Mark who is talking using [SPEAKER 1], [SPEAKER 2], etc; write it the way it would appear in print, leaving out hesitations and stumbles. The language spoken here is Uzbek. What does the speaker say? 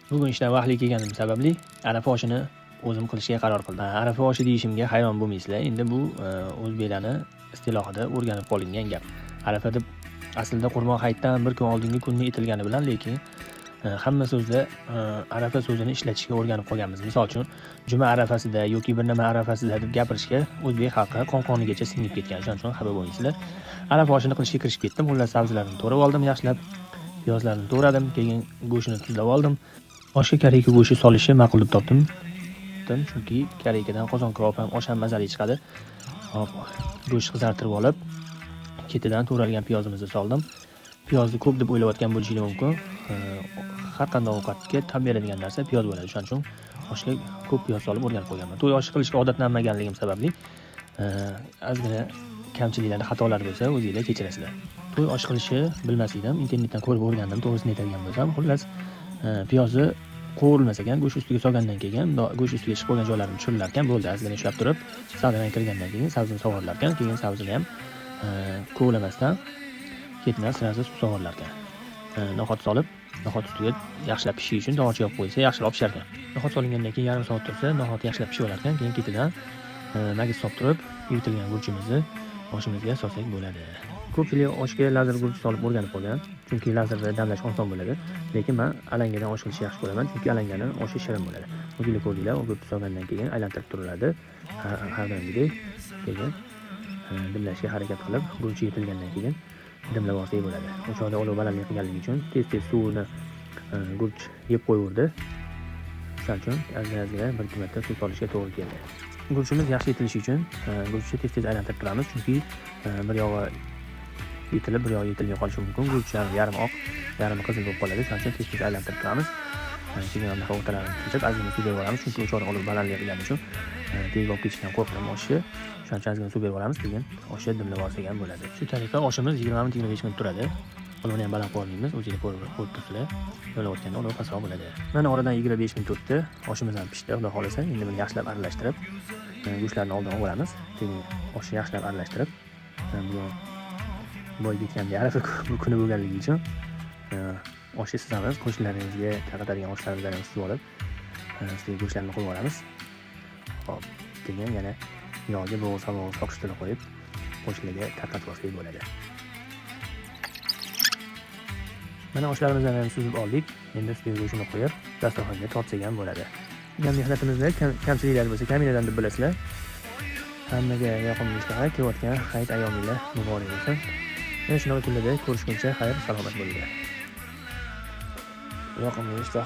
[SPEAKER 1] Bugun ishdan vaqtli kelganim sababli arafa oshini o'zim qilishga qaror qildim. Arafa oshi deyishimga hayron bo'lmaysizlar. Endi bu o'zbeklarning istilohida o'rganib qolingan gap. Arafa deb aslida Qurbon hayitdan bir kun oldingi kunni aytilgani bilan, lekin hamma so'zda arafa so'zini ishlatishga o'rganib qolganmiz. Misol uchun, juma arafasida yoki bir nima arafasida deb gapirishga o'zbek xalqi qon-qonigacha singib ketgan. Shuning uchun xabar bo'lmaysizlar. Arafa oshini qilishga kirishib ketdim. Xullas, sabzilarni to'rab oldim, yaxshilab. Piyozlarni to'radim, keyin go'shtini tuzlab oldim. Oshga karika go'shti solishni ma'qul deb topdim. Chunki karikadan qozon kabob ham osh ham mazali chiqadi. Hop, go'sht qizartirib olib, ketidan to'ralgan piyozimizni soldim. Piyozni ko'p deb o'ylayotgan bo'lishingiz mumkin. Har qanday ovqatga tab beradigan narsa piyoz bo'ladi. Shuning uchun oshga ko'p piyoz solib o'rganib qo'yganman. To'y oshi qilishga odatlanmaganligim sababli ozgina kamchiliklar, xatolar bo'lsa, o'zingizlar kechirasizlar. To'y osh qilishni bilmas edim, internetdan ko'rib o'rgandim, to'g'risini aytadigan bo'lsam. Xullas, piyozni qovurilmas ekan, go'sht ustiga solgandan keyin, go'sht ustiga chiqib qolgan joylarini tushirilar ekan, bo'ldi. Ozgina ushlab turib, savdodan kirgandan keyin sabzini sovurilar ekan, keyin sabzini ham kovlamasdan ketidan sirasi suv sovurilar ekan. No'xat solib, no'xat ustiga yaxshilab pishish uchun tog'och yopib qo'ysa, yaxshilab pishar ekan. No'xat solingandan keyin yarim soat tursa, no'xat yaxshilab pishib olar ekan, keyin ketidan mag'iz solib turib, yuritilgan gurchimizni oshimizga solsak bo'ladi. Ko'pchilik oshga lazr gurch solib o'rganib qolgan, chunki lazrda damlash oson bo'ladi. Lekin men alangadan osh qilishni yaxshi ko'raman, chunki alangani oshi shirin bo'ladi. O'zingizlar ko'rdinglar, gurch solgandan keyin aylantirib turiladi. Har doimgidek keyin dimlashga harakat qilib, gurch yetilgandan keyin dimlab olsak bo'ladi. O'shoda olov balandlik qilganligi uchun tez-tez suvni gurch yeb qo'yaverdi. Shuning uchun ozgina bir marta suv solishga to'g'ri keldi. Gurchimiz yaxshi yetilishi uchun gurchni tez-tez aylantirib turamiz, chunki bir yog'i yetilib, bir yog'i yetilmay qolishi mumkin. Gurch yarim oq, yarim qizil bo'lib qoladi. Shuning uchun tez-tez aylantirib turamiz. Keyin ham o'rtalarini tushirib, ozgina suv berib olamiz, chunki o'sha olov balandlik qilgani uchun tez bo'lib ketishdan qo'rqdim oshni. Shuning uchun ozgina suv berib olamiz, keyin oshni dimlab olsak ham bo'ladi. Shu tariqa oshimiz 20 minut, 25 minut turadi. Olovni ham baland qo'ymaymiz, o'zingizlar ko'rib turibsizlar. Yo'layotganda olov pastroq bo'ladi. Mana oradan 25 minut o'tdi. Oshimiz ham pishdi, xudo xolasa. Endi buni yaxshilab aralashtirib, go'shtlarni oldin olamiz. Keyin oshni yaxshilab aralashtirib, bu boy ketganda arafa kuni bo'lganligi uchun oshni sizamiz, qo'shnilaringizga tarqatadigan oshlarimizdan ham sizib olib, ustiga go'shtlarni qo'yib olamiz. Hop, keyin yana yog'ga bo'g'iz soqishtirib qo'yib, qo'shnilarga tarqatib olsak bo'ladi. Mana oshlarimizni ham suzib oldik. Endi ustiga go'shtni qo'yib, dasturxonga tortsak ham bo'ladi. Ham mehnatimizda kamchiliklar bo'lsa, kaminadan deb bilasizlar. Hammaga yoqimli ishlar kelayotgan hayit ayyominglar muborak bo'lsin. Mana shunaqa kunlarda ko'rishguncha xayr, salomat bo'linglar. Yoqimli ishlar.